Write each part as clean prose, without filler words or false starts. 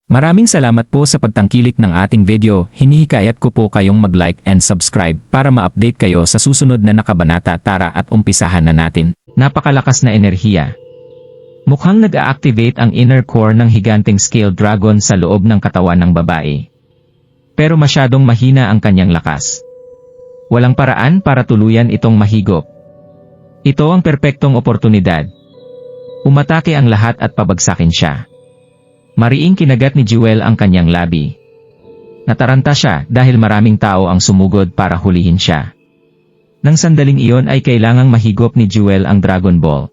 Maraming salamat po sa pagtangkilik ng ating video. Hinihikayat ko po kayong mag-like and subscribe para ma-update kayo sa susunod na nakabanata. Tara at umpisahan na natin. Napakalakas na enerhiya. Mukhang nag-a-activate ang inner core ng higanteng scale dragon sa loob ng katawan ng babae. Pero masyadong mahina ang kanyang lakas. Walang paraan para tuluyan itong mahigop. Ito ang perpektong oportunidad. Umatake ang lahat at pabagsakin siya. Mariing kinagat ni Jewel ang kanyang labi. Nataranta siya dahil maraming tao ang sumugod para hulihin siya. Nang sandaling iyon ay kailangang mahigop ni Jewel ang Dragon Ball.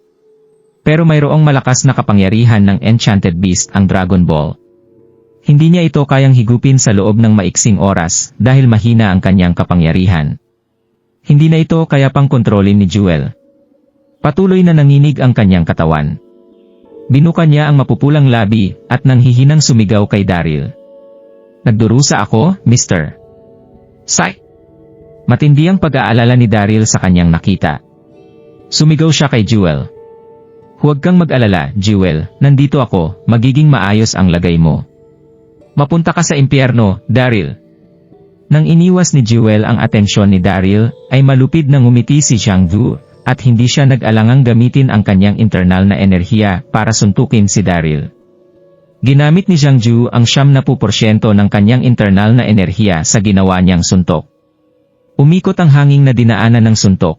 Pero mayroong malakas na kapangyarihan ng Enchanted Beast ang Dragon Ball. Hindi niya ito kayang higupin sa loob ng maiksing oras dahil mahina ang kanyang kapangyarihan. Hindi na ito kaya pang kontrolin ni Jewel. Patuloy na nanginig ang kanyang katawan. Binuka niya ang mapupulang labi at nanghihinang sumigaw kay Daryl. "Nagdurusa ako, Mr. Psych!" Matindi ang pag-aalala ni Daryl sa kanyang nakita. Sumigaw siya kay Jewel. "Huwag kang mag-alala, Jewel, nandito ako, magiging maayos ang lagay mo. Mapunta ka sa impyerno, Daryl." Nang iniwas ni Jewel ang atensyon ni Daryl, ay malupit na ngumiti si Xiangju, at hindi siya nag-alangang gamitin ang kanyang internal na enerhiya para suntukin si Daryl. Ginamit ni Xiangju ang 70% ng kanyang internal na enerhiya sa ginawa niyang suntok. Umikot ang hangin na dinaanan ng suntok.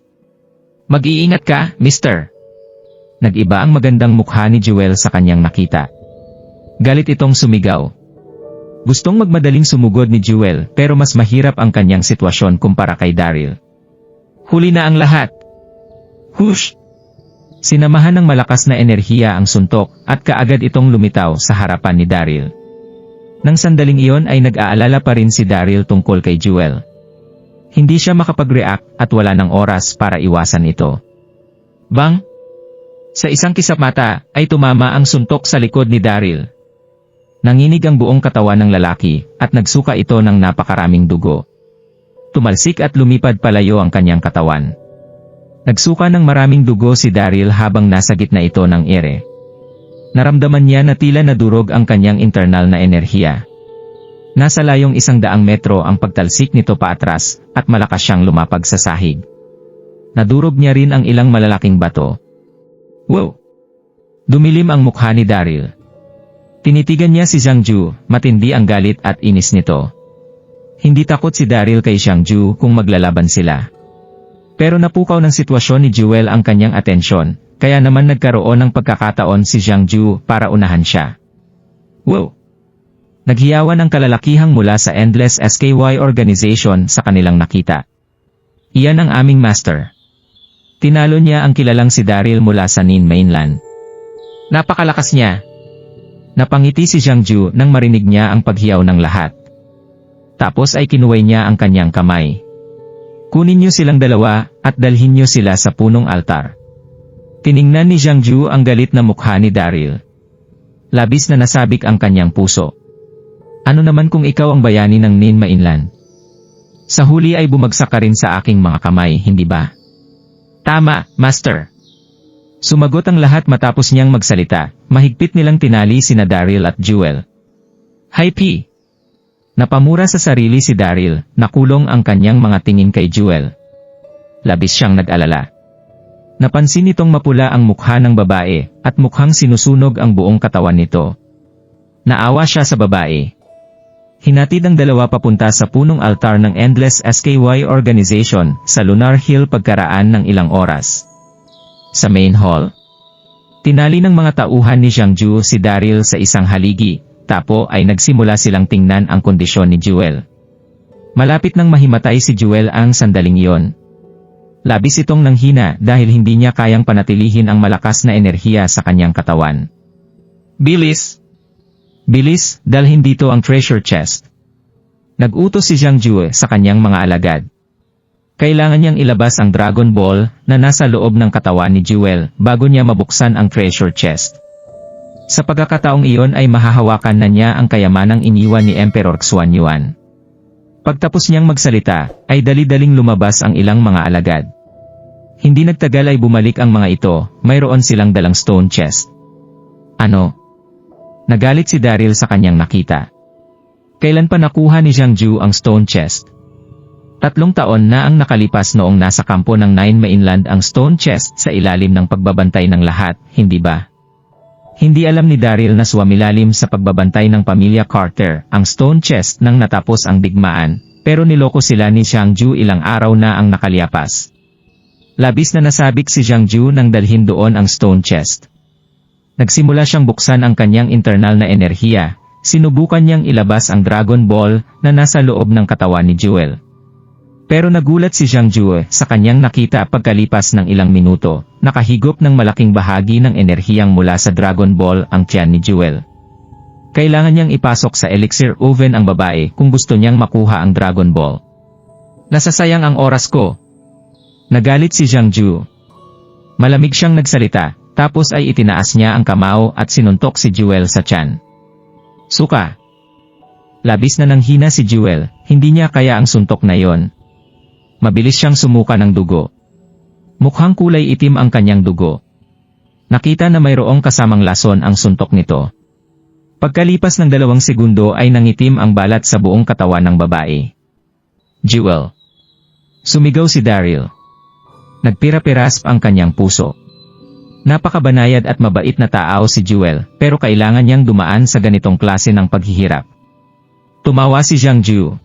"Mag-iingat ka, Mr." Nag-iba ang magandang mukha ni Jewel sa kanyang nakita. Galit itong sumigaw. Gustong magmadaling sumugod ni Jewel pero mas mahirap ang kanyang sitwasyon kumpara kay Daryl. Huli na ang lahat. Hush! Sinamahan ng malakas na enerhiya ang suntok at kaagad itong lumitaw sa harapan ni Daryl. Nang sandaling iyon ay nag-aalala pa rin si Daryl tungkol kay Jewel. Hindi siya makapag-react at wala ng oras para iwasan ito. Bang! Sa isang kisap mata ay tumama ang suntok sa likod ni Daryl. Nanginig ang buong katawan ng lalaki at nagsuka ito ng napakaraming dugo. Tumalsik at lumipad palayo ang kanyang katawan. Nagsuka ng maraming dugo si Daryl habang nasa gitna ito ng ere. Naramdaman niya na tila nadurog ang kanyang internal na enerhiya. Nasa layong 100 metro ang pagtalsik nito paatras at malakas siyang lumapag sa sahig. Nadurog niya rin ang ilang malalaking bato. Wow! Dumilim ang mukha ni Daryl. Tinitigan niya si Xiangju, matindi ang galit at inis nito. Hindi takot si Daryl kay Xiangju kung maglalaban sila. Pero napukaw ng sitwasyon ni Jewel ang kanyang atensyon, kaya naman nagkaroon ng pagkakataon si Xiangju para unahan siya. Wow! Naghiyawan ang kalalakihang mula sa Endless SKY Organization sa kanilang nakita. Iyan ang aming master. Tinalo niya ang kilalang si Daryl mula sa Nin Mainland. Napakalakas niya. Napangiti si Xiangju nang marinig niya ang paghiyaw ng lahat. Tapos ay kinuway niya ang kanyang kamay. Kunin niyo silang dalawa at dalhin niyo sila sa punong altar. Tiningnan ni Xiangju ang galit na mukha ni Daryl. Labis na nasabik ang kanyang puso. Ano naman kung ikaw ang bayani ng Nin Mainland? Sa huli ay bumagsak ka rin sa aking mga kamay, hindi ba? Tama, Master. Sumagot ang lahat matapos niyang magsalita. Mahigpit nilang tinali sina Daryl at Jewel. Hi P. Napamura sa sarili si Daryl, nakulong ang kanyang mga tingin kay Jewel. Labis siyang nag-alala. Napansin nitong mapula ang mukha ng babae, at mukhang sinusunog ang buong katawan nito. Naawa siya sa babae. Hinatid ang dalawa papunta sa punong altar ng Endless SKY Organization sa Lunar Hill pagkaraan ng ilang oras. Sa main hall, tinali ng mga tauhan ni Xiangju si Daryl sa isang haligi. Tapo ay nagsimula silang tingnan ang kondisyon ni Jewel. Malapit nang mahimatay si Jewel ang sandaling iyon. Labis itong nanghina dahil hindi niya kayang panatilihin ang malakas na enerhiya sa kanyang katawan. Bilis! Bilis, dalhin dito ang treasure chest. Nag-utos si Xiangju sa kanyang mga alagad. Kailangan niyang ilabas ang Dragon Ball na nasa loob ng katawan ni Jewel bago niya mabuksan ang treasure chest. Sa pagkakataong iyon ay mahahawakan na niya ang kayamanang iniwan ni Emperor Xuanyuan. Pagtapos niyang magsalita, ay dali-daling lumabas ang ilang mga alagad. Hindi nagtagal ay bumalik ang mga ito, mayroon silang dalang stone chest. Ano? Nagalit si Daryl sa kanyang nakita. Kailan pa nakuha ni Jiangju ang stone chest? 3 taon na ang nakalipas noong nasa kampo ng Nine Mainland ang stone chest sa ilalim ng pagbabantay ng lahat, hindi ba? Hindi alam ni Daryl na suwamilalim sa pagbabantay ng pamilya Carter ang stone chest nang natapos ang digmaan, pero niloko sila ni Jiangju ilang araw na ang nakalipas. Labis na nasabik si Jiangju nang dalhin doon ang stone chest. Nagsimula siyang buksan ang kanyang internal na enerhiya, sinubukan niyang ilabas ang Dragon Ball na nasa loob ng katawan ni Jewel. Pero nagulat si Jiangju sa kanyang nakita pagkalipas ng ilang minuto, nakahigop ng malaking bahagi ng enerhiyang mula sa Dragon Ball ang tiyan ni Jewel. Kailangan niyang ipasok sa elixir oven ang babae kung gusto niyang makuha ang Dragon Ball. Nasasayang ang oras ko. Nagalit si Jiangju. Malamig siyang nagsalita. Tapos ay itinaas niya ang kamao at sinuntok si Jewel sa tiyan. Suka! Labis na nanghina si Jewel, hindi niya kaya ang suntok na yon. Mabilis siyang sumuka ng dugo. Mukhang kulay itim ang kanyang dugo. Nakita na mayroong kasamang lason ang suntok nito. Pagkalipas ng 2 segundo ay nangitim ang balat sa buong katawan ng babae. Jewel! Sumigaw si Daryl. Nagpira-pirasp ang kanyang puso. Napakabanayad at mabait na tao si Jewel, pero kailangan niyang dumaan sa ganitong klase ng paghihirap. Tumawa si Jiangju.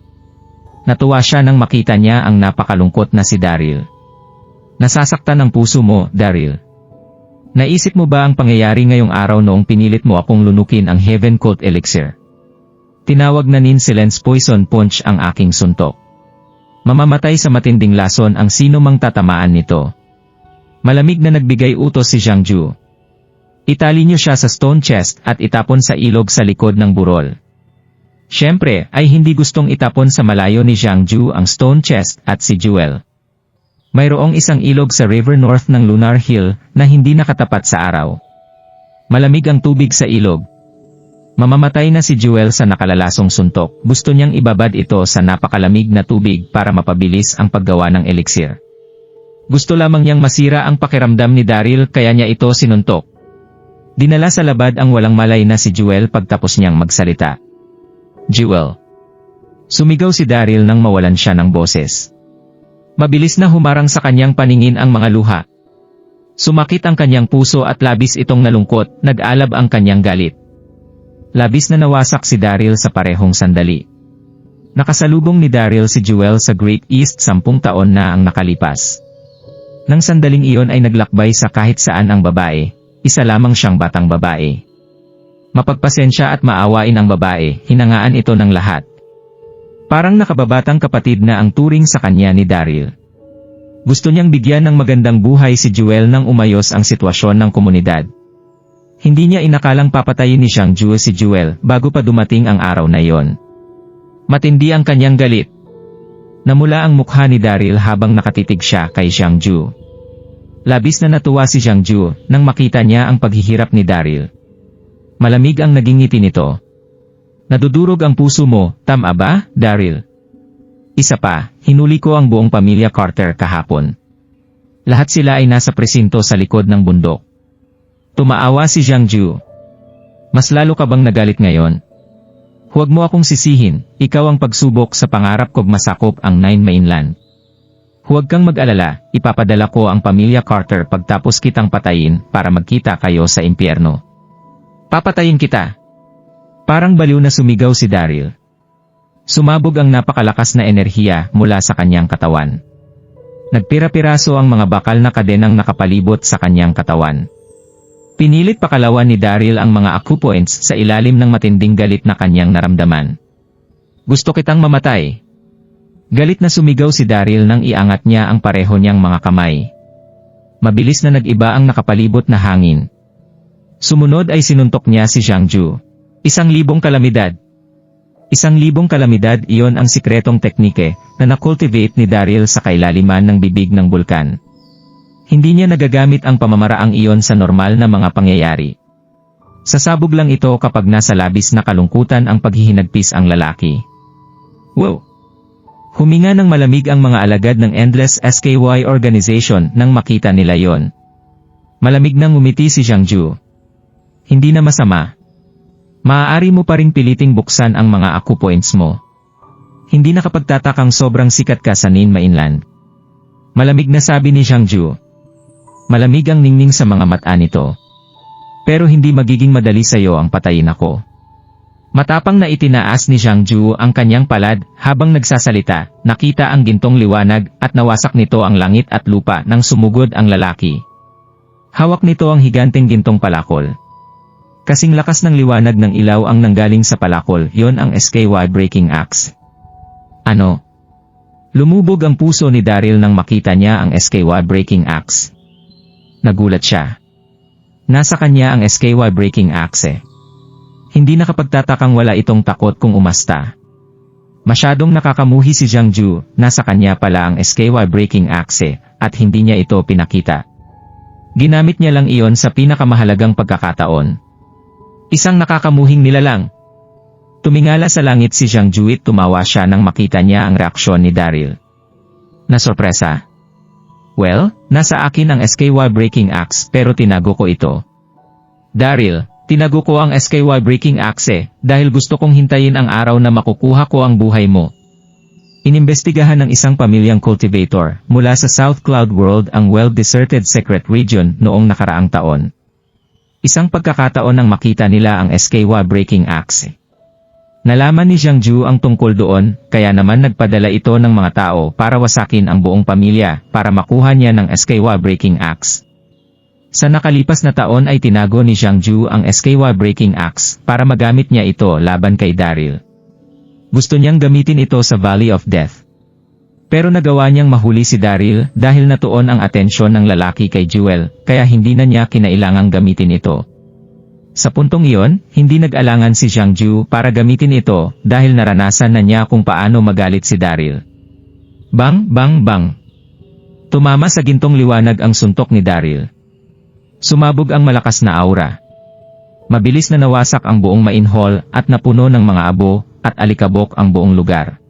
Natuwa siya nang makita niya ang napakalungkot na si Daryl. Nasasaktan ang puso mo, Daryl. Naisip mo ba ang pangyayari ngayong araw noong pinilit mo akong lunukin ang Heaven Cult Elixir? Tinawag na nin Silence Poison Punch ang aking suntok. Mamamatay sa matinding lason ang sino mang tatamaan nito. Malamig na nagbigay utos si Jiangju. Itali niyo siya sa stone chest at itapon sa ilog sa likod ng burol. Siyempre, ay hindi gustong itapon sa malayo ni Jiangju ang stone chest at si Jewel. Mayroong isang ilog sa river north ng Lunar Hill na hindi nakatapat sa araw. Malamig ang tubig sa ilog. Mamamatay na si Jewel sa nakalalasong suntok. Gusto niyang ibabad ito sa napakalamig na tubig para mapabilis ang paggawa ng elixir. Gusto lamang niyang masira ang pakiramdam ni Daryl kaya niya ito sinuntok. Dinala sa labad ang walang malay na si Jewel pagtapos niyang magsalita. Jewel! Sumigaw si Daryl nang mawalan siya ng boses. Mabilis na humarang sa kanyang paningin ang mga luha. Sumakit ang kanyang puso at labis itong nalungkot, nag-alab ang kanyang galit. Labis na nawasak si Daryl sa parehong sandali. Nakasalubong ni Daryl si Jewel sa Great East 10 taon na ang nakalipas. Nang sandaling iyon ay naglakbay sa kahit saan ang babae, isa lamang siyang batang babae. Mapagpasensya at maawain ang babae, hinangaan ito ng lahat. Parang nakababatang kapatid na ang turing sa kanya ni Daryl. Gusto niyang bigyan ng magandang buhay si Jewel nang umayos ang sitwasyon ng komunidad. Hindi niya inakalang papatayin ni Jiangju si Jewel bago pa dumating ang araw na iyon. Matindi ang kanyang galit. Namula ang mukha ni Daryl habang nakatitig siya kay Jiangju. Labis na natuwa si Jiangju nang makita niya ang paghihirap ni Daryl. Malamig ang naging ngiti nito. Nadudurog ang puso mo, tama ba, Daryl? Isa pa, hinuli ko ang buong pamilya Carter kahapon. Lahat sila ay nasa presinto sa likod ng bundok. Tumaawa si Jiangju. Mas lalo ka bang nagalit ngayon? Huwag mo akong sisihin, ikaw ang pagsubok sa pangarap kong masakop ang Nine Mainland. Huwag kang mag-alala, ipapadala ko ang pamilya Carter pagtapos kitang patayin para magkita kayo sa impyerno. Papatayin kita! Parang baliw na sumigaw si Daryl. Sumabog ang napakalakas na enerhiya mula sa kanyang katawan. Nagpira-piraso ang mga bakal na kadenang nakapalibot sa kanyang katawan. Pinilit pakalawan ni Daryl ang mga acupoints sa ilalim ng matinding galit na kanyang naramdaman. Gusto kitang mamatay. Galit na sumigaw si Daryl nang iangat niya ang pareho niyang mga kamay. Mabilis na nag-iba ang nakapalibot na hangin. Sumunod ay sinuntok niya si Jiangju. 1,000 kalamidad. 1,000 kalamidad, iyon ang sikretong teknike na nakultivate ni Daryl sa kailaliman ng bibig ng bulkan. Hindi niya nagagamit ang pamamaraang iyon sa normal na mga pangyayari. Sasabog lang ito kapag nasa labis na kalungkutan ang paghihinagpis ang lalaki. Wow! Huminga ng malamig ang mga alagad ng Endless SKY Organization nang makita nila yon. Malamig nang ngumiti si Jiangju. Hindi na masama. Maaari mo pa ring piliting buksan ang mga acupoints mo. Hindi nakapagtatakang sobrang sikat ka sa Nin Mainland. Malamig na sabi ni Jiangju. Malamig ang ningning sa mga mata nito. Pero hindi magiging madali sa'yo ang patayin ako. Matapang na itinaas ni Jiangju ang kanyang palad habang nagsasalita, nakita ang gintong liwanag at nawasak nito ang langit at lupa nang sumugod ang lalaki. Hawak nito ang higanteng gintong palakol. Kasing lakas ng liwanag ng ilaw ang nanggaling sa palakol, yon ang SKY Breaking Axe. Ano? Lumubog ang puso ni Daryl nang makita niya ang SKY Breaking Axe. Nagulat siya. Nasa kanya ang SKY Breaking Axe. Hindi nakapagtatakang wala itong takot kung umasta. Masyadong nakakamuhi si Jiangju, nasa kanya pala ang SKY Breaking Axe, at hindi niya ito pinakita. Ginamit niya lang iyon sa pinakamahalagang pagkakataon. Isang nakakamuhing nilalang. Tumingala sa langit si Jiangju at tumawa siya nang makita niya ang reaksyon ni Daryl. Nasorpresa. Well, nasa akin ang SKY Breaking Axe pero tinago ko ito. Daryl, tinago ko ang SKY Breaking Axe dahil gusto kong hintayin ang araw na makukuha ko ang buhay mo. Inimbestigahan ng isang pamilyang cultivator mula sa South Cloud World ang well-deserted secret region noong nakaraang taon. Isang pagkakataon nang makita nila ang SKY Breaking Axe. Nalaman ni Jiangju ang tungkol doon, kaya naman nagpadala ito ng mga tao para wasakin ang buong pamilya para makuha niya ng SKY Breaking Axe. Sa nakalipas na taon ay tinago ni Jiangju ang SKY Breaking Axe para magamit niya ito laban kay Daryl. Gusto niyang gamitin ito sa Valley of Death. Pero nagawa niyang mahuli si Daryl dahil natuon ang atensyon ng lalaki kay Jewel, kaya hindi na niya kinailangang gamitin ito. Sa puntong iyon, hindi nag-alangan si Jiangju para gamitin ito dahil naranasan na niya kung paano magalit si Daryl. Bang, bang, bang. Tumama sa gintong liwanag ang suntok ni Daryl. Sumabog ang malakas na aura. Mabilis na nawasak ang buong main hall at napuno ng mga abo at alikabok ang buong lugar.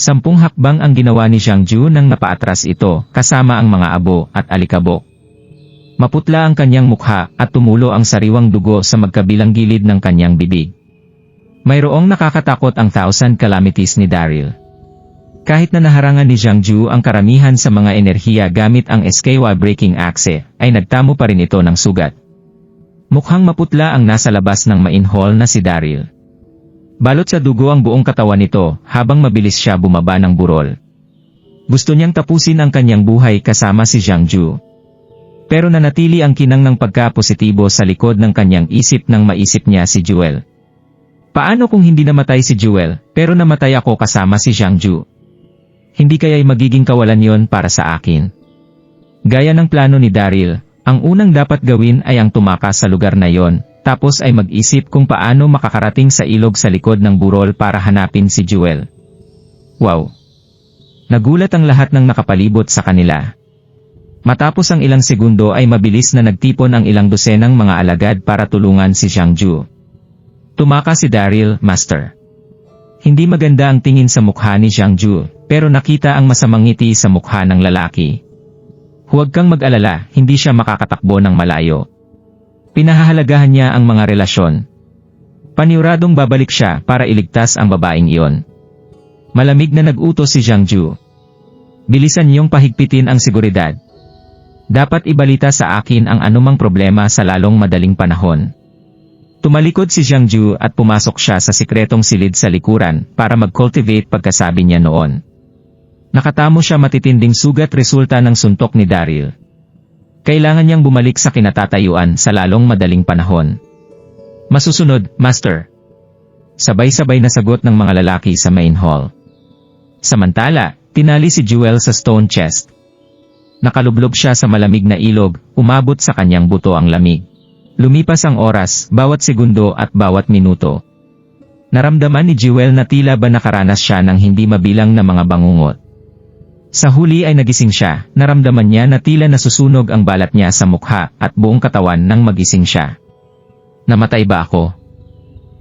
10 hakbang ang ginawa ni Jiangju nang napaatras ito kasama ang mga abo at alikabok. Maputla ang kanyang mukha at tumulo ang sariwang dugo sa magkabilang gilid ng kanyang bibig. Mayroong nakakatakot ang 1,000 calamities ni Daryl. Kahit na naharangan ni Jiangju ang karamihan sa mga enerhiya gamit ang SKY Breaking Axe, ay nagtamo pa rin ito ng sugat. Mukhang maputla ang nasa labas ng main hall na si Daryl. Balot sa dugo ang buong katawan nito habang mabilis siya bumaba ng burol. Gusto niyang tapusin ang kanyang buhay kasama si Jiangju. Pero nanatili ang kinang ng pagka-positibo sa likod ng kanyang isip nang maisip niya si Jewel. Paano kung hindi namatay si Jewel, pero namatay ako kasama si Jiangju? Hindi kaya'y magiging kawalan yon para sa akin? Gaya ng plano ni Daryl, ang unang dapat gawin ay ang tumakas sa lugar na yon, tapos ay mag-isip kung paano makakarating sa ilog sa likod ng burol para hanapin si Jewel. Wow! Nagulat ang lahat ng nakapalibot sa kanila. Matapos ang ilang segundo ay mabilis na nagtipon ang ilang dosenang mga alagad para tulungan si Jiangju. Tumakas si Daryl, Master. Hindi maganda ang tingin sa mukha ni Jiangju, pero nakita ang masamang ngiti sa mukha ng lalaki. Huwag kang mag-alala, hindi siya makakatakbo ng malayo. Pinahahalagahan niya ang mga relasyon. Paniguradong babalik siya para iligtas ang babaeng iyon. Malamig na nag-utos si Jiangju. Bilisan niyong pahigpitin ang seguridad. Dapat ibalita sa akin ang anumang problema sa lalong madaling panahon. Tumalikod si Jiangju at pumasok siya sa sikretong silid sa likuran para mag-cultivate pagkasabi niya noon. Nakatamo siya matitinding sugat resulta ng suntok ni Daryl. Kailangan niyang bumalik sa kinatatayuan sa lalong madaling panahon. Masusunod, Master. Sabay-sabay na sagot ng mga lalaki sa main hall. Samantala, tinali si Jewel sa stone chest. Nakalublob siya sa malamig na ilog, umabot sa kanyang buto ang lamig. Lumipas ang oras, bawat segundo at bawat minuto. Naramdaman ni Jewel na tila ba nakaranas siya ng hindi mabilang na mga bangungot. Sa huli ay nagising siya, naramdaman niya na tila nasusunog ang balat niya sa mukha at buong katawan nang magising siya. Namatay ba ako?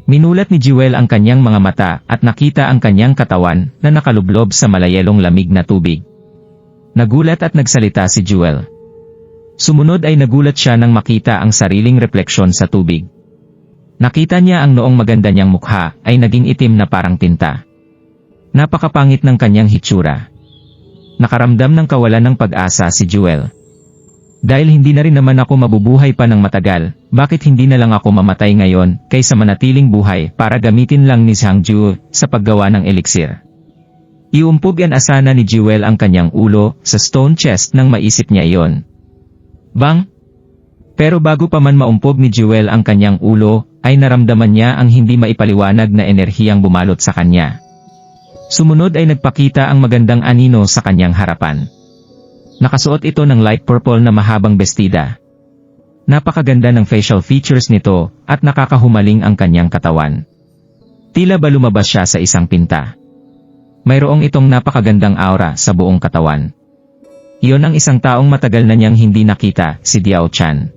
Minulat ni Jewel ang kanyang mga mata at nakita ang kanyang katawan na nakalublob sa malayelong lamig na tubig. Nagulat at nagsalita si Jewel. Sumunod ay nagulat siya nang makita ang sariling refleksyon sa tubig. Nakita niya ang noong maganda niyang mukha ay naging itim na parang tinta. Napakapangit ng kanyang hitsura. Nakaramdam ng kawalan ng pag-asa si Jewel. Dahil hindi na rin naman ako mabubuhay pa ng matagal, bakit hindi na lang ako mamatay ngayon kaysa manatiling buhay para gamitin lang ni Hangju sa paggawa ng elixir. Iumpog yan asana ni Jewel ang kanyang ulo sa stone chest nang maisip niya iyon. Bang! Pero bago pa man maumpog ni Jewel ang kanyang ulo, ay naramdaman niya ang hindi maipaliwanag na enerhiyang bumalot sa kanya. Sumunod ay nagpakita ang magandang anino sa kanyang harapan. Nakasuot ito ng light purple na mahabang bestida. Napakaganda ng facial features nito at nakakahumaling ang kanyang katawan. Tila ba lumabas siya sa isang pinta. Mayroong itong napakagandang aura sa buong katawan. Iyon ang isang taong matagal na niyang hindi nakita, si Diao Chan.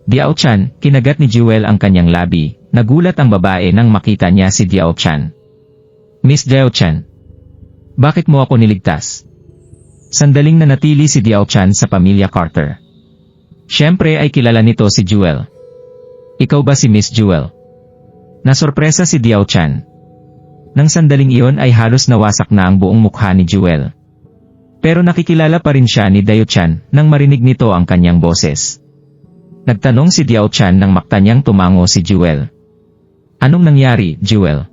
Diao Chan, kinagat ni Jewel ang kanyang labi. Nagulat ang babae nang makita niya si Diao Chan. Miss Diao Chan, bakit mo ako niligtas? Sandaling nanatili si Diao Chan sa pamilya Carter. Siyempre ay kilala nito si Jewel. Ikaw ba si Miss Jewel? Nasorpresa si Diao Chan. Nang sandaling iyon ay halos nawasak na ang buong mukha ni Jewel. Pero nakikilala pa rin siya ni Diao Chan nang marinig nito ang kanyang boses. Nagtanong si Diao Chan nang makta niyang tumango si Jewel. Anong nangyari, Jewel?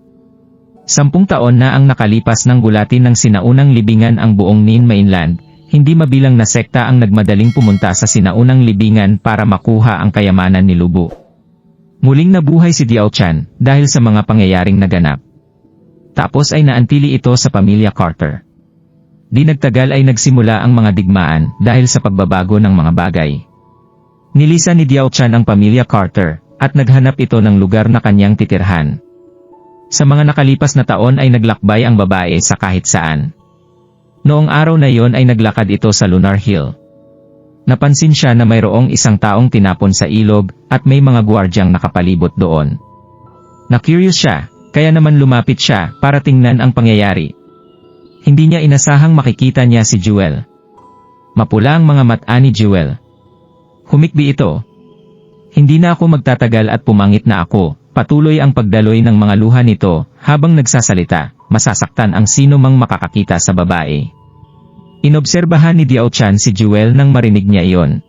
10 taon na ang nakalipas ng gulatin ng sinaunang libingan ang buong Nin Mainland, hindi mabilang na sekta ang nagmadaling pumunta sa sinaunang libingan para makuha ang kayamanan ni Lubu. Muling nabuhay si Diao Chan dahil sa mga pangyayaring naganap. Tapos ay naantili ito sa pamilya Carter. Di nagtagal ay nagsimula ang mga digmaan dahil sa pagbabago ng mga bagay. Nilisan ni Diao Chan ang pamilya Carter at naghanap ito ng lugar na kanyang titirhan. Sa mga nakalipas na taon ay naglakbay ang babae sa kahit saan. Noong araw na iyon ay naglakad ito sa Lunar Hill. Napansin siya na mayroong isang taong tinapon sa ilog at may mga gwardyang nakapalibot doon. Na-curious siya, kaya naman lumapit siya para tingnan ang pangyayari. Hindi niya inasahang makikita niya si Jewel. Mapula ang mga mata ni Jewel. Humikbi ito. Hindi na ako magtatagal at pumangit na ako. Patuloy ang pagdaloy ng mga luha nito habang nagsasalita, masasaktan ang sino mang makakakita sa babae. Inobserbahan ni Diao Chan si Jewel nang marinig niya iyon.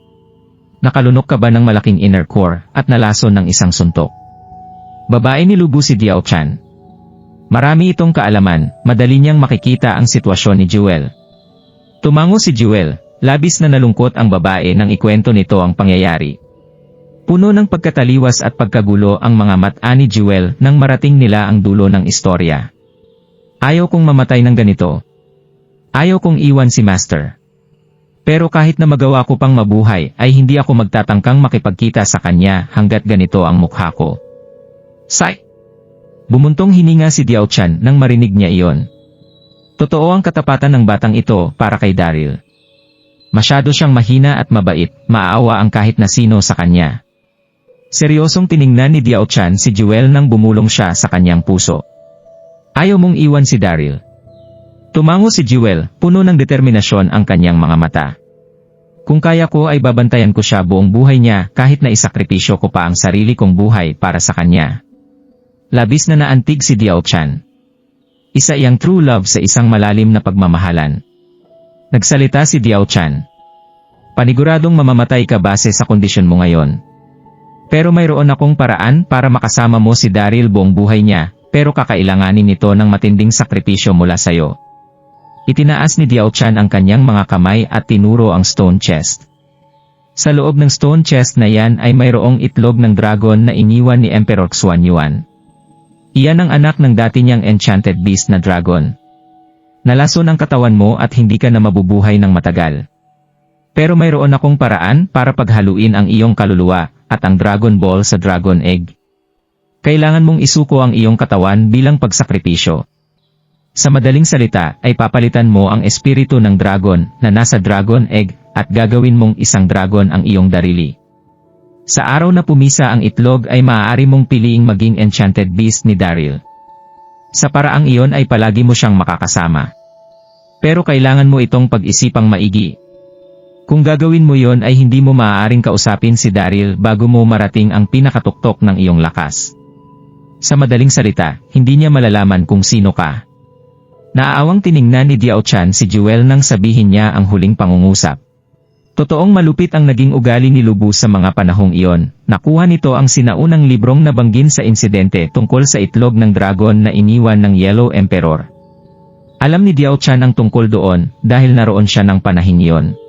Nakalunok ka ba ng malaking inner core at nalason ng isang suntok? Babae ni Lubu si Diao Chan. Marami itong kaalaman, madali niyang makikita ang sitwasyon ni Jewel. Tumango si Jewel, labis na nalungkot ang babae nang ikwento nito ang pangyayari. Puno ng pagkataliwas at pagkagulo ang mga mata ni Jewel nang marating nila ang dulo ng istorya. Ayaw kong mamatay ng ganito. Ayaw kong iwan si Master. Pero kahit na magawa ko pang mabuhay ay hindi ako magtatangkang makipagkita sa kanya hanggat ganito ang mukha ko. Say! Bumuntong hininga si Diao Chan nang marinig niya iyon. Totoo ang katapatan ng batang ito para kay Daryl. Masyado siyang mahina at mabait, maaawa ang kahit na sino sa kanya. Seryosong tiningnan ni Diao Chan si Jewel nang bumulong siya sa kanyang puso. Ayaw mong iwan si Daryl. Tumango si Jewel, puno ng determinasyon ang kanyang mga mata. Kung kaya ko ay babantayan ko siya buong buhay niya kahit na isakripisyo ko pa ang sarili kong buhay para sa kanya. Labis na naantig si Diao Chan. Isa iyang true love sa isang malalim na pagmamahalan. Nagsalita si Diao Chan. Paniguradong mamamatay ka base sa kondisyon mo ngayon. Pero mayroon akong paraan para makasama mo si Daryl buong buhay niya, pero kakailanganin nito ng matinding sakripisyo mula sayo. Itinaas ni Diao Chan ang kanyang mga kamay at tinuro ang stone chest. Sa loob ng stone chest na yan ay mayroong itlog ng dragon na iniwan ni Emperor Xuan Yuan. Iyan ang anak ng dati niyang enchanted beast na dragon. Nalason ang katawan mo at hindi ka na mabubuhay ng matagal. Pero mayroon akong paraan para paghaluin ang iyong kaluluwa at ang Dragon Ball sa Dragon Egg. Kailangan mong isuko ang iyong katawan bilang pagsakripisyo. Sa madaling salita ay papalitan mo ang espiritu ng dragon na nasa Dragon Egg at gagawin mong isang dragon ang iyong darili. Sa araw na pumisa ang itlog ay maaari mong piliing maging enchanted beast ni Daryl. Sa paraang iyon ay palagi mo siyang makakasama. Pero kailangan mo itong pag-isipang maigi. Kung gagawin mo yon ay hindi mo maaaring kausapin si Daryl bago mo marating ang pinakatuktok ng iyong lakas. Sa madaling salita, hindi niya malalaman kung sino ka. Naaawang tiningnan ni Diao Chan si Jewel nang sabihin niya ang huling pangungusap. Totoong malupit ang naging ugali ni Lubu sa mga panahong iyon. Nakuha nito ang sinaunang librong nabanggin sa insidente tungkol sa itlog ng dragon na iniwan ng Yellow Emperor. Alam ni Diao Chan ang tungkol doon dahil naroon siya ng panahing iyon.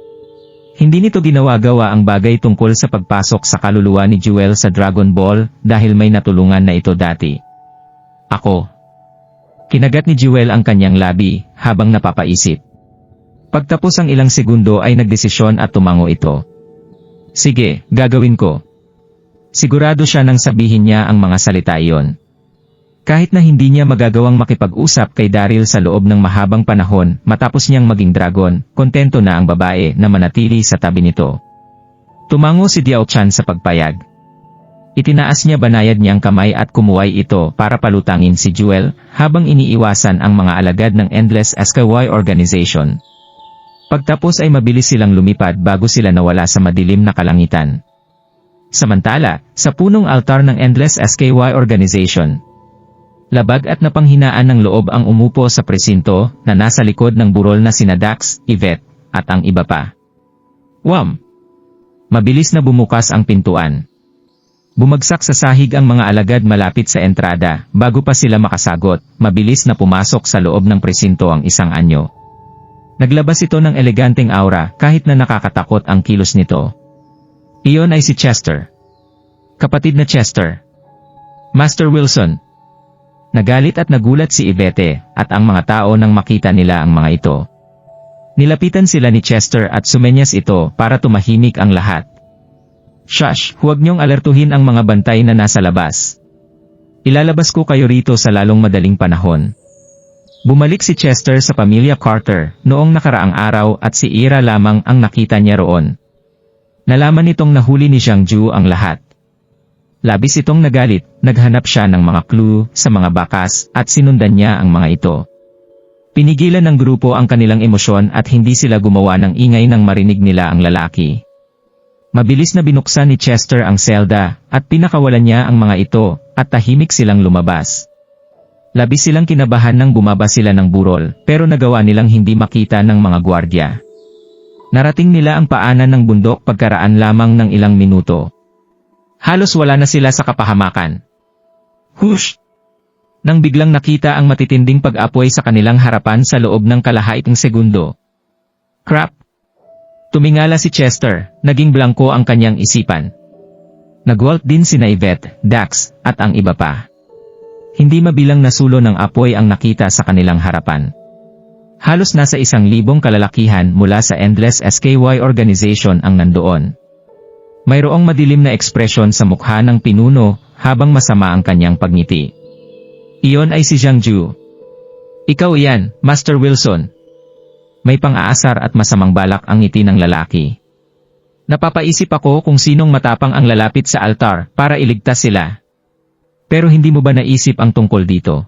Hindi nito ginawa-gawa ang bagay tungkol sa pagpasok sa kaluluwa ni Jewel sa Dragon Ball dahil may natulungan na ito dati. Ako. Kinagat ni Jewel ang kanyang labi habang napapaisip. Pagtapos ang ilang segundo ay nagdesisyon at tumango ito. Sige, gagawin ko. Sigurado siya nang sabihin niya ang mga salita iyon. Kahit na hindi niya magagawang makipag-usap kay Daryl sa loob ng mahabang panahon matapos niyang maging dragon, kontento na ang babae na manatili sa tabi nito. Tumango si Diao Chan sa pagpayag. Itinaas niya banayad niyang kamay at kumuway ito para palutangin si Jewel habang iniiwasan ang mga alagad ng Endless SKY Organization. Pagtapos ay mabilis silang lumipad bago sila nawala sa madilim na kalangitan. Samantala, sa punong altar ng Endless SKY Organization, labag at napanghinaan ng loob ang umupo sa presinto na nasa likod ng burol na sina Dax, Yvette, at ang iba pa. Wham! Mabilis na bumukas ang pintuan. Bumagsak sa sahig ang mga alagad malapit sa entrada, bago pa sila makasagot, mabilis na pumasok sa loob ng presinto ang isang anyo. Naglabas ito ng eleganteng aura kahit na nakakatakot ang kilos nito. Iyon ay si Chester. Kapatid na Chester. Master Wilson. Nagalit at nagulat si Yvette at ang mga tao nang makita nila ang mga ito. Nilapitan sila ni Chester at sumenyas ito para tumahimik ang lahat. Shush, huwag niyong alertuhin ang mga bantay na nasa labas. Ilalabas ko kayo rito sa lalong madaling panahon. Bumalik si Chester sa pamilya Carter noong nakaraang araw at si Ira lamang ang nakita niya roon. Nalaman nitong nahuli ni Zhang Ju ang lahat. Labis itong nagalit, naghanap siya ng mga clue sa mga bakas at sinundan niya ang mga ito. Pinigilan ng grupo ang kanilang emosyon at hindi sila gumawa ng ingay nang marinig nila ang lalaki. Mabilis na binuksan ni Chester ang selda at pinakawalan niya ang mga ito at tahimik silang lumabas. Labis silang kinabahan nang bumaba sila ng burol, pero nagawa nilang hindi makita ng mga gwardya. Narating nila ang paanan ng bundok pagkaraan lamang ng ilang minuto. Halos wala na sila sa kapahamakan. Hush! Nang biglang nakita ang matitinding pag-apoy sa kanilang harapan sa loob ng kalahaiting segundo. Crap! Tumingala si Chester, naging blangko ang kanyang isipan. Nagwalt din si Yvette, Dax, at ang iba pa. Hindi mabilang na sulo ng apoy ang nakita sa kanilang harapan. Halos nasa 1,000 kalalakihan mula sa Endless SKY Organization ang nandoon. Mayroong madilim na ekspresyon sa mukha ng pinuno habang masama ang kanyang pagngiti. Iyon ay si Zhang Ju. Ikaw iyan, Master Wilson. May pang-aasar at masamang balak ang ngiti ng lalaki. Napapaisip ako kung sinong matapang ang lalapit sa altar para iligtas sila. Pero hindi mo ba naisip ang tungkol dito?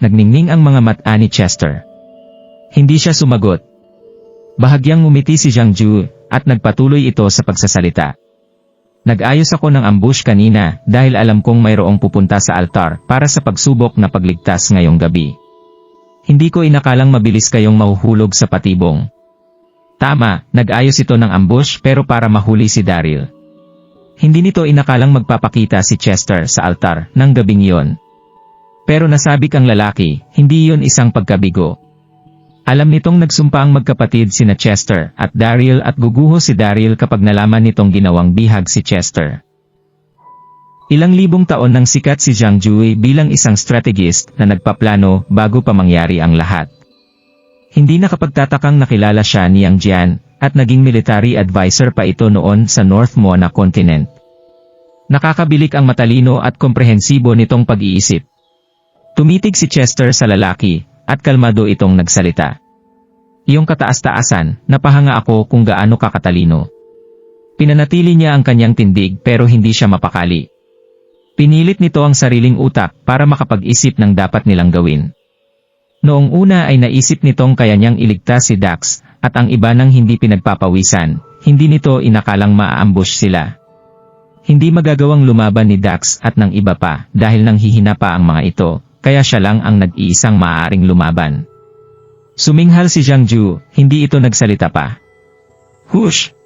Nagningning ang mga mata ni Chester. Hindi siya sumagot. Bahagyang ngumiti si Zhang Ju at nagpatuloy ito sa pagsasalita. Nag-ayos ako ng ambush kanina dahil alam kong mayroong pupunta sa altar para sa pagsubok na pagligtas ngayong gabi. Hindi ko inakalang mabilis kayong mahuhulog sa patibong. Tama, nag-ayos ito ng ambush pero para mahuli si Daryl. Hindi nito inakalang magpapakita si Chester sa altar ng gabing iyon. Pero nasabik ang lalaki, hindi iyon isang pagkabigo. Alam nitong nagsumpa ang magkapatid sina Chester at Daryl at guguho si Daryl kapag nalaman nitong ginawang bihag si Chester. Ilang libong taon nang sikat si Zhang Jui bilang isang strategist na nagpaplano bago pa mangyari ang lahat. Hindi nakapagtatakang nakilala siya ni Yang Jian at naging military advisor pa ito noon sa North Mona Continent. Nakakabilik ang matalino at komprehensibo nitong pag-iisip. Tumitig si Chester sa lalaki at kalmado itong nagsalita. Iyong kataas-taasan, napahanga ako kung gaano ka katalino. Pinanatili niya ang kanyang tindig pero hindi siya mapakali. Pinilit nito ang sariling utak para makapag-isip ng dapat nilang gawin. Noong una ay naisip nitong kaya niyang iligtas si Dax at ang iba nang hindi pinagpapawisan, hindi nito inakalang maa-ambush sila. Hindi magagawang lumaban ni Dax at ng iba pa dahil nanghihina pa ang mga ito, kaya siya lang ang nag-iisang maaaring lumaban. Suminghal si Jiang Ju, hindi ito nagsalita pa. Hush!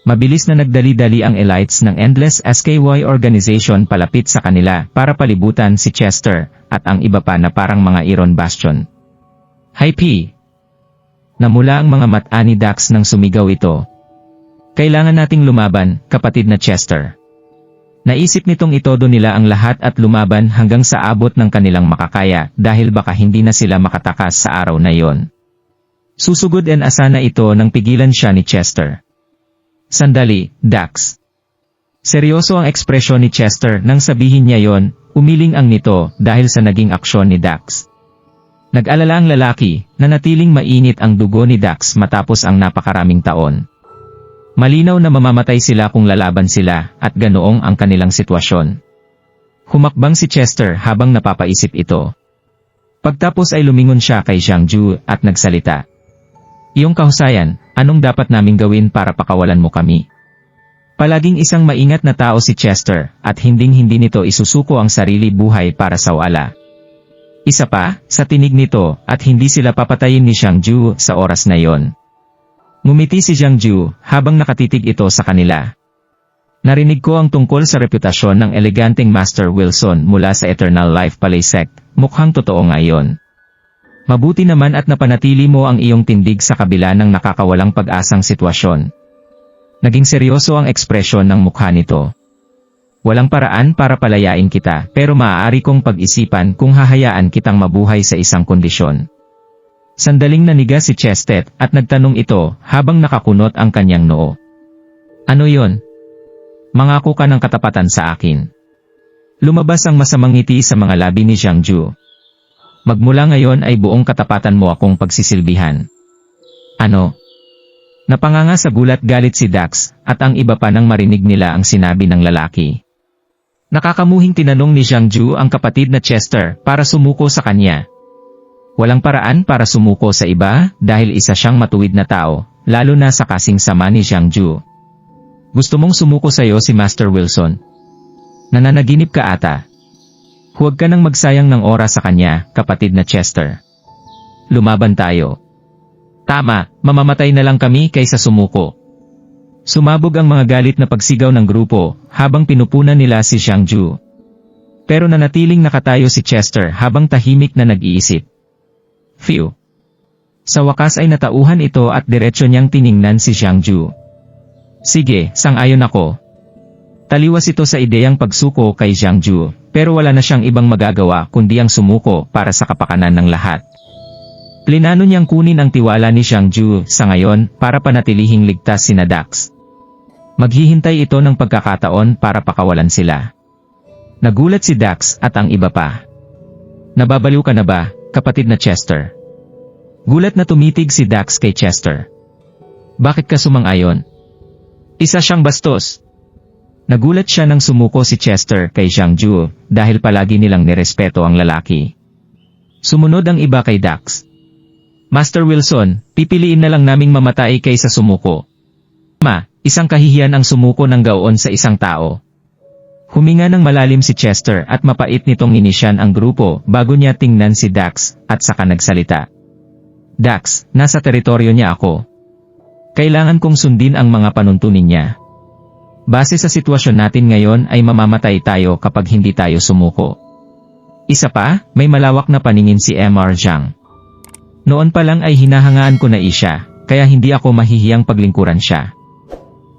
Mabilis na nagdali-dali ang elites ng Endless SKY Organization palapit sa kanila para palibutan si Chester at ang iba pa na parang mga Iron Bastion. Hi P! Namula ang mga mata ni Dax nang sumigaw ito. Kailangan nating lumaban, kapatid na Chester. Naisip nitong itodo nila ang lahat at lumaban hanggang sa abot ng kanilang makakaya dahil baka hindi na sila makatakas sa araw na iyon. Susugod and asa na ito nang pigilan siya ni Chester. Sandali, Dax. Seryoso ang ekspresyon ni Chester nang sabihin niya yon, umiling ang nito dahil sa naging aksyon ni Dax. Nag-alala ang lalaki na natiling mainit ang dugo ni Dax matapos ang napakaraming taon. Malinaw na mamamatay sila kung lalaban sila at ganoong ang kanilang sitwasyon. Humakbang si Chester habang napapaisip ito. Pagtapos ay lumingon siya kay Jiang Ju at nagsalita. Iyong kahusayan, anong dapat naming gawin para pakawalan mo kami? Palaging isang maingat na tao si Chester at hinding-hindi nito isusuko ang sarili buhay para sa wala. Isa pa, sa tinig nito at hindi sila papatayin ni Jiang Ju sa oras na yon. Ngumiti si Jiang Ju habang nakatitig ito sa kanila. Narinig ko ang tungkol sa reputasyon ng eleganteng Master Wilson mula sa Eternal Life Palace Sect, mukhang totoo nga iyon. Mabuti naman at napanatili mo ang iyong tindig sa kabila ng nakakawalang pag-asang sitwasyon. Naging seryoso ang ekspresyon ng mukha nito. Walang paraan para palayain kita pero maaari kong pag-isipan kung hahayaan kitang mabuhay sa isang kondisyon. Sandaling naniga si Chester at nagtanong ito habang nakakunot ang kanyang noo. Ano yon? Mangako ka ng katapatan sa akin. Lumabas ang masamang ngiti sa mga labi ni Jiang Ju. Magmula ngayon ay buong katapatan mo akong pagsisilbihan. Ano? Napanganga sa gulat galit si Dax at ang iba pa nang marinig nila ang sinabi ng lalaki. Nakakamuhing tinanong ni Jiang Ju ang kapatid na Chester para sumuko sa kanya. Walang paraan para sumuko sa iba dahil isa siyang matuwid na tao, lalo na sa kasing sama ni Jiang Ju. Gusto mong sumuko sa'yo si Master Wilson? Nananaginip ka ata. Huwag ka nang magsayang ng oras sa kanya, kapatid na Chester. Lumaban tayo. Tama, mamamatay na lang kami kaysa sumuko. Sumabog ang mga galit na pagsigaw ng grupo habang pinupunan nila si Jiang Ju. Pero nanatiling nakatayo si Chester habang tahimik na nag-iisip. Phew. Sa wakas ay natauhan ito at diretsyo niyang tiningnan si Jiang Ju. Sige, sang-ayon ako. Taliwas ito sa ideyang pagsuko kay Jiang Ju, pero wala na siyang ibang magagawa kundi ang sumuko para sa kapakanan ng lahat. Plinano niyang kunin ang tiwala ni Jiang Ju sa ngayon para panatilihing ligtas sina Dax. Maghihintay ito ng pagkakataon para pakawalan sila. Nagulat si Dax at ang iba pa. Nababaliw ka na ba, kapatid na Chester? Gulat na tumitig si Dax kay Chester. Bakit ka sumang-ayon? Isa siyang bastos. Nagulat siya nang sumuko si Chester kay Jiang Ju dahil palagi nilang nirespeto ang lalaki. Sumunod ang iba kay Dax. Master Wilson, pipiliin na lang naming mamatay kaysa sumuko. Isang kahihiyan ang sumuko ng gaon sa isang tao. Huminga ng malalim si Chester at mapait nitong inisyan ang grupo bago niya tingnan si Dax at saka nagsalita. Dax, nasa teritoryo niya ako. Kailangan kong sundin ang mga panuntunin niya. Base sa sitwasyon natin ngayon ay mamamatay tayo kapag hindi tayo sumuko. Isa pa, may malawak na paningin si Mr. Jiang. Noon pa lang ay hinahangaan ko na siya, kaya hindi ako mahihiyang paglingkuran siya.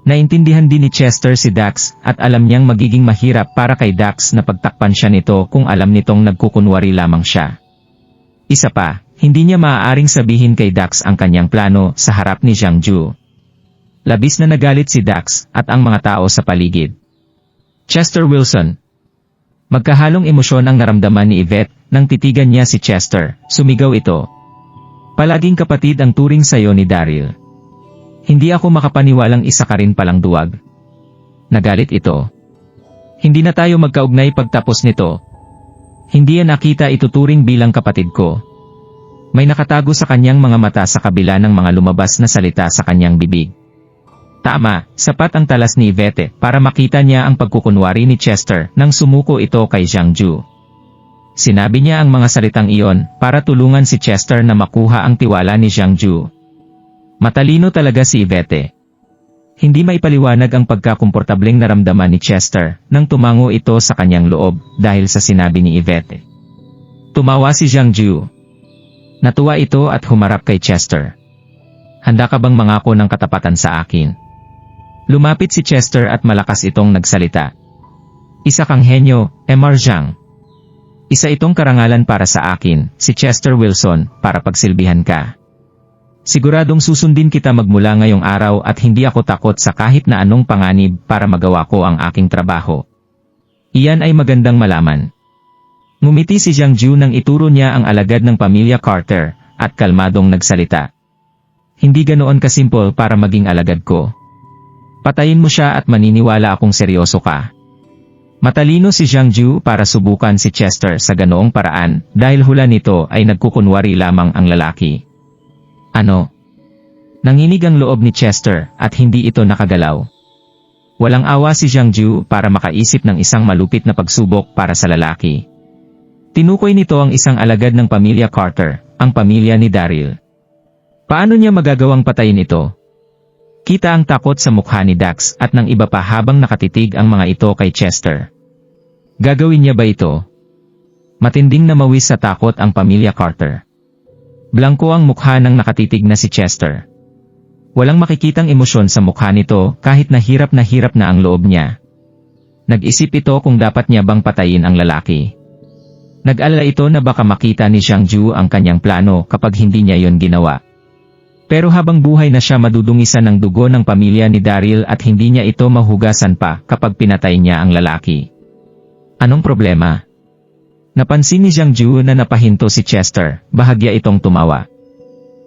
Naintindihan din ni Chester si Dax at alam niyang magiging mahirap para kay Dax na pagtakpan siya nito kung alam nitong nagkukunwari lamang siya. Isa pa, hindi niya maaaring sabihin kay Dax ang kanyang plano sa harap ni Jiang Ju. Labis na nagalit si Dax at ang mga tao sa paligid. Chester Wilson. Magkahalong emosyon ang naramdaman ni Yvette nang titigan niya si Chester, sumigaw ito. Palaging kapatid ang turing sayo ni Daryl. Hindi ako makapaniwalang isa ka rin palang duwag. Nagalit ito. Hindi na tayo magkaugnay pagtapos nito. Hindi yan nakita ituturing bilang kapatid ko. May nakatago sa kanyang mga mata sa kabila ng mga lumabas na salita sa kanyang bibig. Tama, sapat ang talas ni Yvette para makita niya ang pagkukunwari ni Chester nang sumuko ito kay Jiang Ju. Sinabi niya ang mga salitang iyon para tulungan si Chester na makuha ang tiwala ni Jiang Ju. Matalino talaga si Yvette. Hindi maipaliwanag ang pagkakomportableng naramdaman ni Chester nang tumango ito sa kanyang loob dahil sa sinabi ni Yvette. Tumawa si Jiang Ju. Natuwa ito at humarap kay Chester. Handa ka bang mangako ng katapatan sa akin? Lumapit si Chester at malakas itong nagsalita. Isa kang henyo, Mr. Jiang. Isa itong karangalan para sa akin, si Chester Wilson, para pagsilbihan ka. Siguradong susundin kita magmula ngayong araw at hindi ako takot sa kahit na anong panganib para magawa ko ang aking trabaho. Iyan ay magandang malaman. Ngumiti si Jiang Ju nang ituro niya ang alagad ng pamilya Carter, at kalmadong nagsalita. Hindi ganoon kasimple para maging alagad ko. Patayin mo siya at maniniwala akong seryoso ka. Matalino si Jiang Ju para subukan si Chester sa ganoong paraan dahil hula nito ay nagkukunwari lamang ang lalaki. Ano? Nanginig ang loob ni Chester at hindi ito nakagalaw. Walang awa si Jiang Ju para makaisip ng isang malupit na pagsubok para sa lalaki. Tinukoy nito ang isang alagad ng pamilya Carter, ang pamilya ni Daryl. Paano niya magagawang patayin ito? Kita ang takot sa mukha ni Dax at ng iba pa habang nakatitig ang mga ito kay Chester. Gagawin niya ba ito? Matinding namawis sa takot ang pamilya Carter. Blanko ang mukha ng nakatitig na si Chester. Walang makikitang emosyon sa mukha nito kahit na hirap na ang loob niya. Nag-isip ito kung dapat niya bang patayin ang lalaki. Nag-alala ito na baka makita ni Jiang Ju ang kanyang plano kapag hindi niya yon ginawa. Pero habang buhay na siya madudungisan ng dugo ng pamilya ni Daryl at hindi niya ito mahugasan pa kapag pinatay niya ang lalaki. Anong problema? Napansin ni Jiang Ju na napahinto si Chester, bahagya itong tumawa.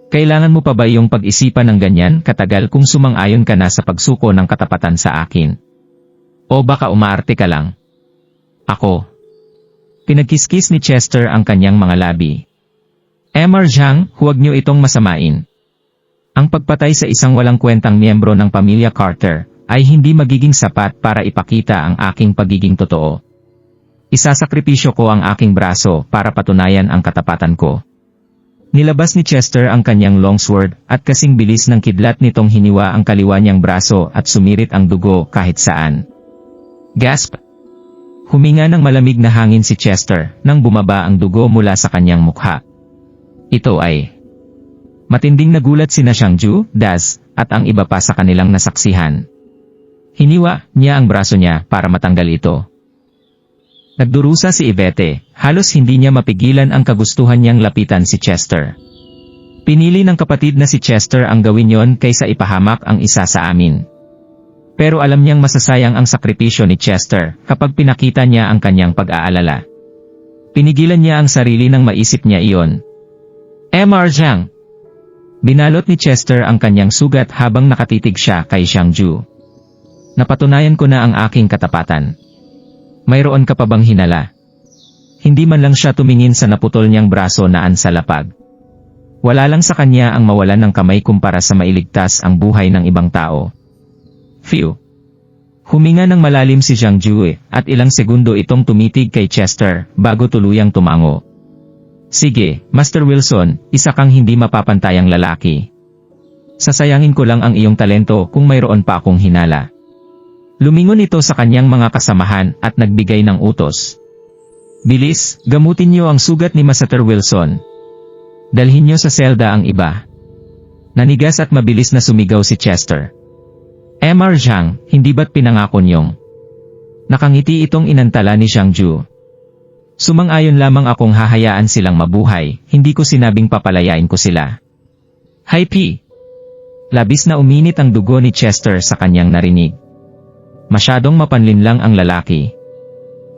Kailangan mo pa ba iyong pag-isipan ng ganyan katagal kung sumang-ayon ka na sa pagsuko ng katapatan sa akin? O baka umaarte ka lang? Ako. Pinagkiskis ni Chester ang kanyang mga labi. Mr. Jiang, huwag niyo itong masamain. Ang pagpatay sa isang walang kwentang miyembro ng pamilya Carter ay hindi magiging sapat para ipakita ang aking pagiging totoo. Isasakripisyo ko ang aking braso para patunayan ang katapatan ko. Nilabas ni Chester ang kanyang longsword at kasing bilis ng kidlat nitong hiniwa ang kaliwa niyang braso at sumirit ang dugo kahit saan. Gasp! Huminga ng malamig na hangin si Chester nang bumaba ang dugo mula sa kanyang mukha. Ito ay matinding nagulat sina Jiang Ju, Daz, at ang iba pa sa kanilang nasaksihan. Hiniwa niya ang braso niya para matanggal ito. Nagdurusa si Yvette, halos hindi niya mapigilan ang kagustuhan niyang lapitan si Chester. Pinili ng kapatid na si Chester ang gawin yon kaysa ipahamak ang isa sa amin. Pero alam niyang masasayang ang sakripisyo ni Chester kapag pinakita niya ang kanyang pag-aalala. Pinigilan niya ang sarili nang maisip niya iyon. Mr. Jiang! Binalot ni Chester ang kanyang sugat habang nakatitig siya kay Jiang Ju. Napatunayan ko na ang aking katapatan. Mayroon ka pa bang hinala? Hindi man lang siya tumingin sa naputol niyang braso naan sa lapag. Wala lang sa kanya ang mawalan ng kamay kumpara sa mailigtas ang buhay ng ibang tao. Phew! Huminga ng malalim si Jiang Ju at ilang segundo itong tumitig kay Chester bago tuluyang tumango. Sige, Master Wilson, isa kang hindi mapapantayang lalaki. Sasayangin ko lang ang iyong talento kung mayroon pa akong hinala. Lumingon ito sa kanyang mga kasamahan at nagbigay ng utos. Bilis, gamutin niyo ang sugat ni Master Wilson. Dalhin niyo sa selda ang iba. Nanigas at mabilis na sumigaw si Chester. Mr. Jiang, hindi ba't pinangako niyong? Nakangiti itong inantala ni Jiang Ju. Sumang-ayon lamang akong hahayaan silang mabuhay, hindi ko sinabing papalayain ko sila. Hi P! Labis na uminit ang dugo ni Chester sa kanyang narinig. Masyadong mapanlinlang ang lalaki.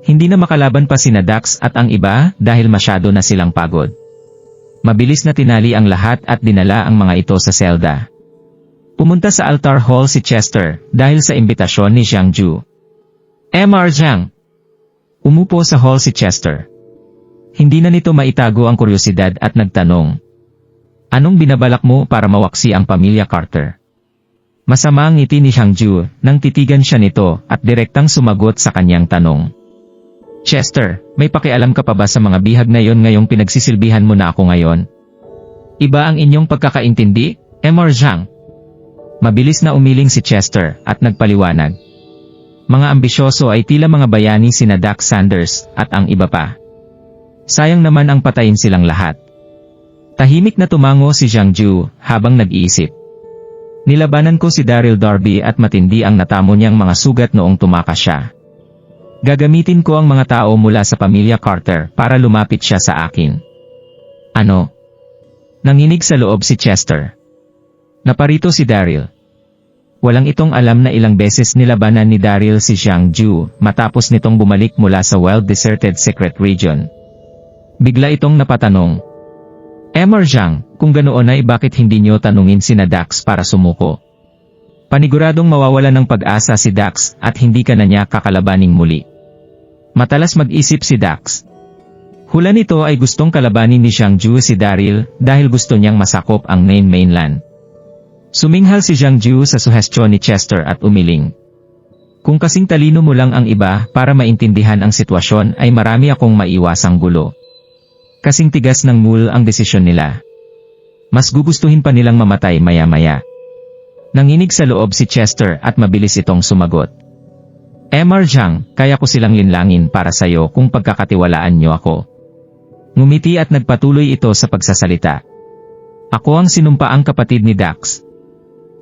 Hindi na makalaban pa sina Dax at ang iba dahil masyado na silang pagod. Mabilis na tinali ang lahat at dinala ang mga ito sa selda. Pumunta sa altar hall si Chester dahil sa imbitasyon ni Jiang Ju. Mr. Jiang! Umupo sa hall si Chester. Hindi na nito maitago ang kuryosidad at nagtanong. Anong binabalak mo para mawaksi ang pamilya Carter? Masama ang ngiti ni Xiangju nang titigan siya nito at direktang sumagot sa kanyang tanong. Chester, may pakialam ka pa ba sa mga bihag na yon ngayong pinagsisilbihan mo na ako ngayon? Iba ang inyong pagkakaintindi, Emor Zhang. Mabilis na umiling si Chester at nagpaliwanag. Mga ambisyoso ay tila mga bayani sina Dax Sanders at ang iba pa. Sayang naman ang patayin silang lahat. Tahimik na tumango si Xiangju habang nag-iisip. Nilabanan ko si Daryl Darby at matindi ang natamo niyang mga sugat noong tumakas siya. Gagamitin ko ang mga tao mula sa pamilya Carter para lumapit siya sa akin. Ano? Nanginig sa loob si Chester. Naparito si Daryl. Walang itong alam na ilang beses nilabanan ni Daryl si Xiangju matapos nitong bumalik mula sa well-deserted secret region. Bigla itong napatanong. Emor Zhang, kung ganoon ay bakit hindi niyo tanungin sina Dax para sumuko? Paniguradong mawawalan ng pag-asa si Dax at hindi ka na niya kakalabaning muli. Matalas mag-isip si Dax. Hula nito ay gustong kalabanin ni Xiangju si Daryl dahil gusto niyang masakop ang Nain Mainland. Suminghal si Xiangju sa suhestyon ni Chester at umiling. Kung kasing talino mo lang ang iba para maintindihan ang sitwasyon ay marami akong maiwasang gulo. Kasing tigas ng mul ang desisyon nila. Mas gugustuhin pa nilang mamatay maya-maya. Nanginig sa loob si Chester at mabilis itong sumagot. Emor Zhang, kaya ko silang linlangin para sayo kung pagkakatiwalaan niyo ako. Ngumiti at nagpatuloy ito sa pagsasalita. Ako ang sinumpaang kapatid ni Dax.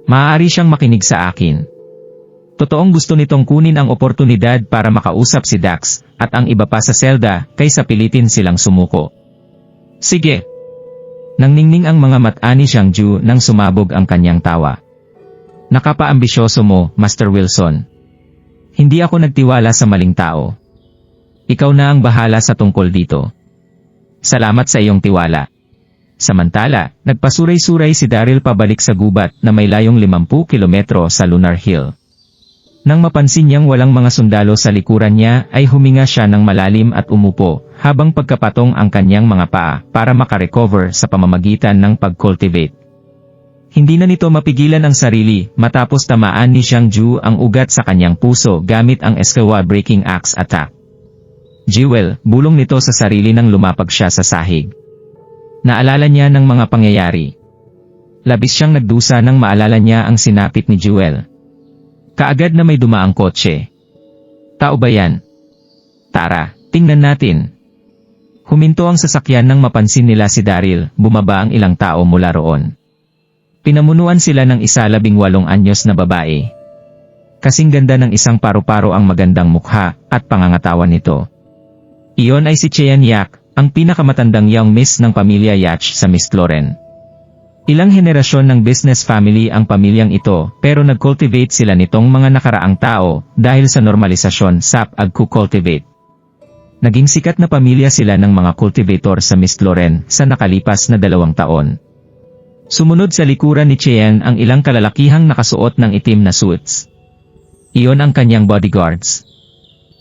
Maaari siyang makinig sa akin. Totoong gusto nitong kunin ang oportunidad para makausap si Dax at ang iba pa sa selda kaysa pilitin silang sumuko. Sige. Nangningning ang mga mata ni Xiangju nang sumabog ang kanyang tawa. Nakapa-ambisyoso mo, Master Wilson. Hindi ako nagtiwala sa maling tao. Ikaw na ang bahala sa tungkol dito. Salamat sa iyong tiwala. Samantala, nagpasuray-suray si Daryl pabalik sa gubat na may layong 50 kilometro sa Lunar Hill. Nang mapansin niyang walang mga sundalo sa likuran niya ay huminga siya ng malalim at umupo habang pagkapatong ang kanyang mga paa para makarecover sa pamamagitan ng pag-cultivate. Hindi na nito mapigilan ang sarili matapos tamaan ni Xiangju ang ugat sa kanyang puso gamit ang Escawa Breaking Axe attack. Jewel, bulong nito sa sarili nang lumapag siya sa sahig. Naalala niya ng mga pangyayari. Labis siyang nagdusa nang maalala niya ang sinapit ni Jewel. Kaagad na may dumaang kotse. Tao ba yan? Tara, tingnan natin. Huminto ang sasakyan nang mapansin nila si Daryl, bumaba ang ilang tao mula roon. Pinamunuan sila ng 18 anyos na babae. Kasing ganda ng isang paru-paro ang magandang mukha at pangangatawan nito. Iyon ay si Cheyenne Yak, ang pinakamatandang young miss ng pamilya Yach sa Miss Loren. Ilang henerasyon ng business family ang pamilyang ito pero nag-cultivate sila nitong mga nakaraang tao dahil sa normalisasyon sa pag-cultivate. Naging sikat na pamilya sila ng mga cultivator sa Miss Loren sa nakalipas na 2 taon. Sumunod sa likuran ni Cheyenne ang ilang kalalakihang nakasuot ng itim na suits. Iyon ang kanyang bodyguards.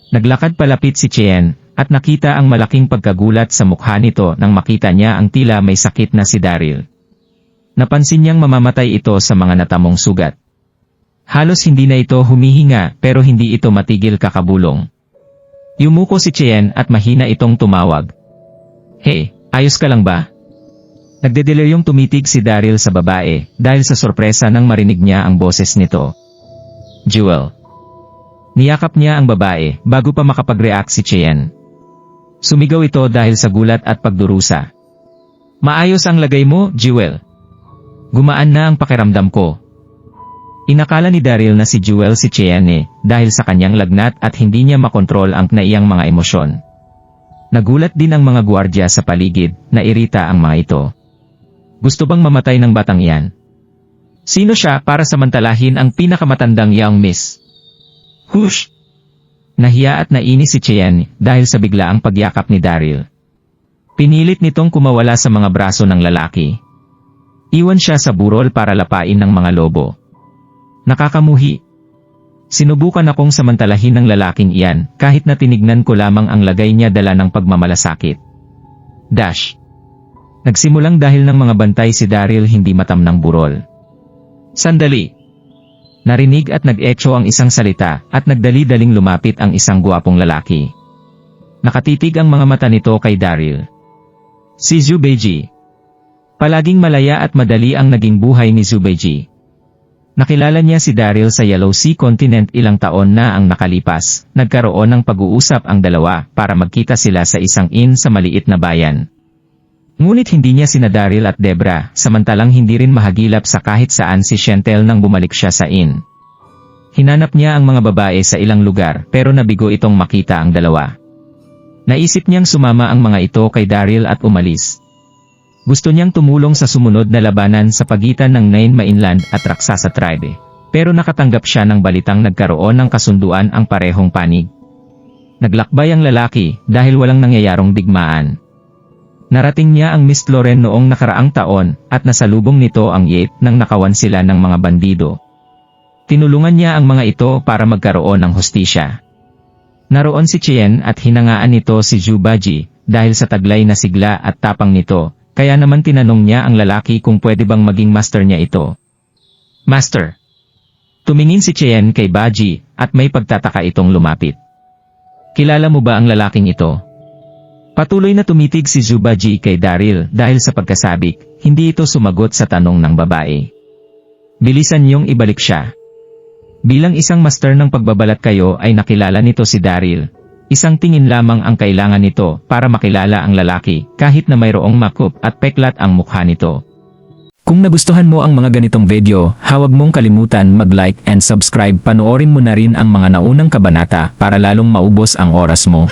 Naglakad palapit si Cheyenne at nakita ang malaking pagkagulat sa mukha nito nang makita niya ang tila may sakit na si Daryl. Napansin niyang mamamatay ito sa mga natamong sugat. Halos hindi na ito humihinga pero hindi ito matigil kakabulong. Yumuko si Cheyenne at mahina itong tumawag. Hey, ayos ka lang ba? Nagdedeleryong tumitig si Daryl sa babae dahil sa sorpresa nang marinig niya ang boses nito. Jewel. Niyakap niya ang babae bago pa makapag-react si Cheyenne. Sumigaw ito dahil sa gulat at pagdurusa. Maayos ang lagay mo, Jewel. Gumaan na ang pakiramdam ko. Inakala ni Daryl na si Jewel si Cheyenne dahil sa kanyang lagnat at hindi niya makontrol ang naiyang mga emosyon. Nagulat din ang mga gwardiya sa paligid na irita ang mga ito. Gusto bang mamatay ng batang yan? Sino siya para samantalahin ang pinakamatandang young miss? Hush! Nahiya at nainis si Cheyenne dahil sa biglaang pagyakap ni Daryl. Pinilit nitong kumawala sa mga braso ng lalaki. Iwan siya sa burol para lapain ng mga lobo. Nakakamuhi. Sinubukan akong samantalahin ng lalaking iyan kahit na tinignan ko lamang ang lagay niya dala ng pagmamalasakit. Dash. Nagsimulang dahil ng mga bantay si Daryl hindi matamnang burol. Sandali! Narinig at nag-echo ang isang salita at nagdali-daling lumapit ang isang guwapong lalaki. Nakatitig ang mga mata nito kay Daryl. Si Zubeji. Palaging malaya at madali ang naging buhay ni Zubeji. Nakilala niya si Daryl sa Yellow Sea Continent ilang taon na ang nakalipas. Nagkaroon ng pag-uusap ang dalawa para magkita sila sa isang inn sa maliit na bayan. Ngunit hindi niya sina Daryl at Debra, samantalang hindi rin mahagilap sa kahit saan si Chantel nang bumalik siya sa inn. Hinanap niya ang mga babae sa ilang lugar pero nabigo itong makita ang dalawa. Naisip niyang sumama ang mga ito kay Daryl at umalis. Gusto niyang tumulong sa sumunod na labanan sa pagitan ng Nine Mainland at Raksasa Tribe. Pero nakatanggap siya ng balitang nagkaroon ng kasunduan ang parehong panig. Naglakbay ang lalaki dahil walang nangyayarong digmaan. Narating niya ang Mist Loren noong nakaraang taon at nasalubong nito ang Yape nang nakawan sila ng mga bandido. Tinulungan niya ang mga ito para magkaroon ng hustisya. Naroon si Chien at hinangaan nito si Zubaji dahil sa taglay na sigla at tapang nito, kaya naman tinanong niya ang lalaki kung pwede bang maging master niya ito. Master! Tumingin si Chien kay Baji at may pagtataka itong lumapit. Kilala mo ba ang lalaking ito? Patuloy na tumitig si Zubaji kay Daryl dahil sa pagkasabik, hindi ito sumagot sa tanong ng babae. Bilisan niyong ibalik siya. Bilang isang master ng pagbabalat kayo ay nakilala nito si Daryl. Isang tingin lamang ang kailangan nito para makilala ang lalaki kahit na mayroong makup at peklat ang mukha nito. Kung nagustuhan mo ang mga ganitong video, huwag mong kalimutan mag-like and subscribe. Panoorin mo na rin ang mga naunang kabanata para lalong maubos ang oras mo.